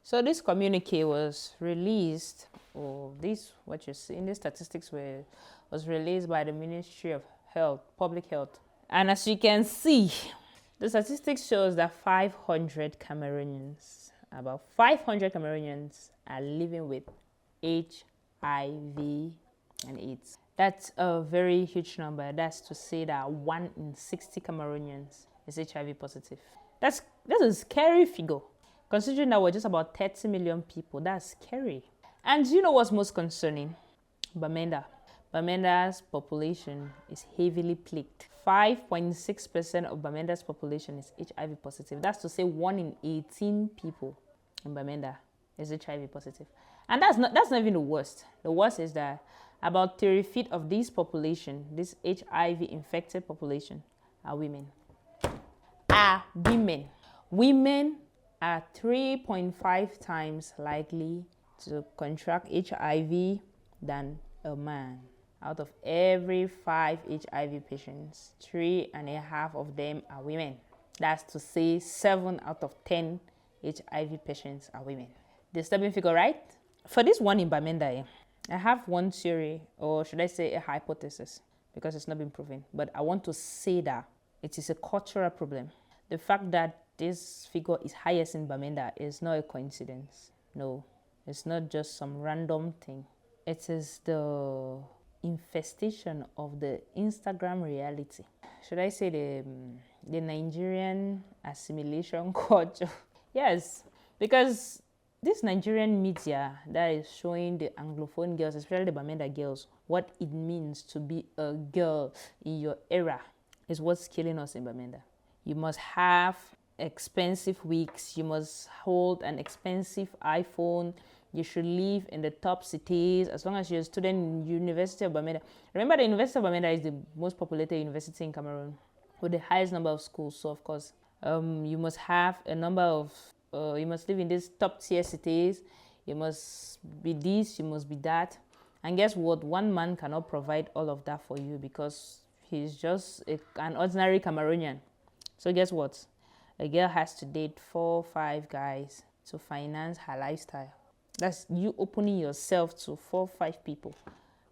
So this communique was released, or this, what you see in the statistics was released by the Ministry of Health, Public Health. And as you can see, the statistics shows that 500 Cameroonians, about 500 Cameroonians are living with HIV and AIDS. That's a very huge number. That's to say that 1 in 60 Cameroonians is HIV positive. That's a scary figure. Considering that we're just about 30 million people, that's scary. And you know what's most concerning? Bamenda. Bamenda's population is heavily plagued. 5.6% of Bamenda's population is HIV positive. That's to say 1 in 18 people in Bamenda is HIV positive. And that's not even the worst. The worst is that about 30 feet of this population, this HIV infected population, are women. Women are 3.5 times likely to contract HIV than a man. Out of every 5 HIV patients, 3.5 of them are women. That's to say 7 out of 10 HIV patients are women. Disturbing figure, right? For this one in Bamenda, I have one theory, or should I say a hypothesis, because it's not been proven. But I want to say that it is a cultural problem. The fact that this figure is highest in Bamenda is not a coincidence. No, it's not just some random thing. It is the infestation of the Instagram reality. Should I say the Nigerian assimilation culture? Yes, because this Nigerian media that is showing the Anglophone girls, especially the Bamenda girls, what it means to be a girl in your era is what's killing us in Bamenda. You must have expensive wigs, you must hold an expensive iPhone, you should live in the top cities as long as you're a student in University of Bamenda. Remember, the University of Bamenda is the most populated university in Cameroon with the highest number of schools. So of course, you must have a number of, you must live in these top tier cities, you must be this, you must be that. And guess what? One man cannot provide all of that for you because he's just an ordinary Cameroonian. So guess what? A girl has to date 4 or 5 guys to finance her lifestyle. That's you opening yourself to 4 or 5 people.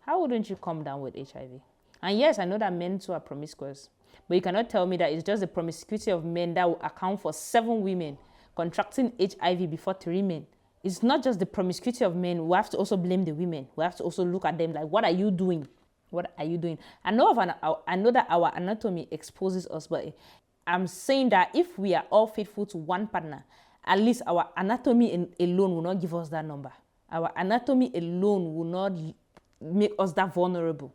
How wouldn't you come down with HIV? And yes, I know that men too are promiscuous, but you cannot tell me that it's just the promiscuity of men that will account for 7 women contracting HIV before 3 men. It's not just the promiscuity of men. We have to also blame the women. We have to also look at them like, what are you doing? What are you doing? I know that our anatomy exposes us, but I'm saying that if we are all faithful to one partner, at least our anatomy alone will not give us that number. Our anatomy alone will not make us that vulnerable.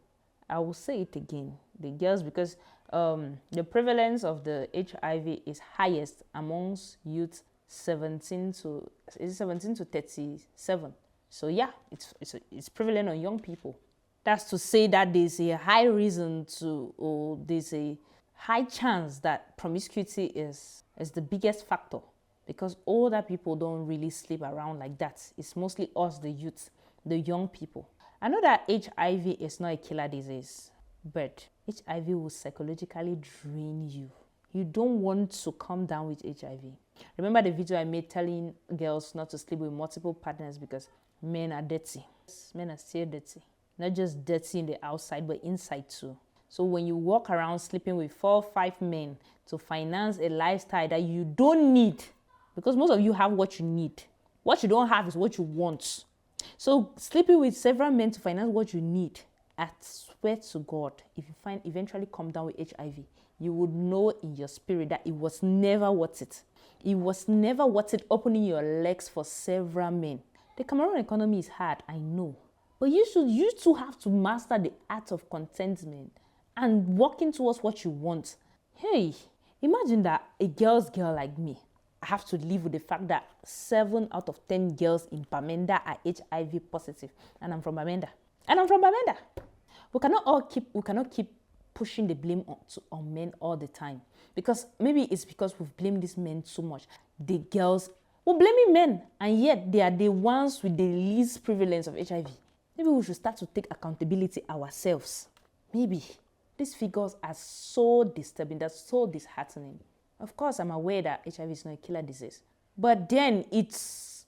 I will say it again. The girls, because the prevalence of the HIV is highest amongst youth 17 to 37. So yeah, it's prevalent on young people. That's to say that there's a high reason to, or there's a high chance that promiscuity is the biggest factor, because older people don't really sleep around like that. It's mostly us, the youth, the young people. I know that HIV is not a killer disease, but HIV will psychologically drain you. You don't want to come down with HIV. Remember the video I made telling girls not to sleep with multiple partners because men are dirty. Men are still dirty. Not just dirty in the outside, but inside too. So when you walk around sleeping with 4 or 5 men to finance a lifestyle that you don't need, because most of you have what you need. What you don't have is what you want. So sleeping with several men to finance what you need, I swear to God, if you eventually come down with HIV, you would know in your spirit that it was never worth it. It was never worth it opening your legs for several men. The Cameroon economy is hard, I know. But you too have to master the art of contentment and working towards what you want. Hey, imagine that a girl's girl like me, I have to live with the fact that 7 out of 10 girls in Bamenda are HIV positive, and I'm from Bamenda. We cannot keep pushing the blame on men all the time, because maybe it's because we've blamed these men so much. The girls, we're blaming men, and yet they are the ones with the least prevalence of HIV. Maybe we should start to take accountability ourselves. Maybe. These figures are so disturbing, they're so disheartening. Of course, I'm aware that HIV is not a killer disease. But then it's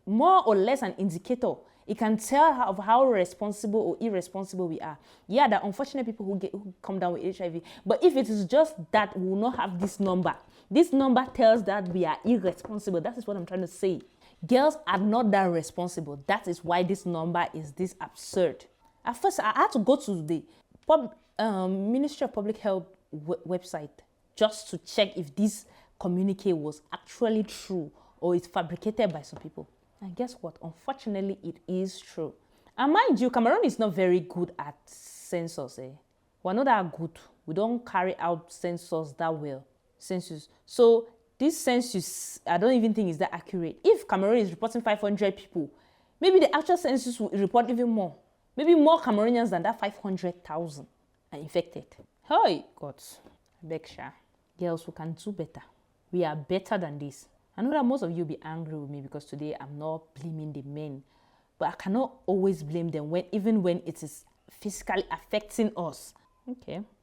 more or less an indicator. It can tell of how responsible or irresponsible we are. Yeah, there are unfortunate people who come down with HIV. But if it is just that, we will not have this number. This number tells that we are irresponsible. That is what I'm trying to say. Girls are not that responsible. That is why this number is this absurd. At first, I had to go to the Ministry of Public Health website just to check if this communique was actually true or it's fabricated by some people. And guess what? Unfortunately, it is true. And mind you, Cameroon is not very good at census. We're not that good. We don't carry out census that well. So this census, I don't even think is that accurate. If Cameroon is reporting 500 people, maybe the actual census will report even more. Maybe more Cameroonians than that 500,000 are infected. Hey, God. Beksha. Girls, we can do better. We are better than this. I know that most of you will be angry with me because today I'm not blaming the men. But I cannot always blame them even when it is physically affecting us. Okay.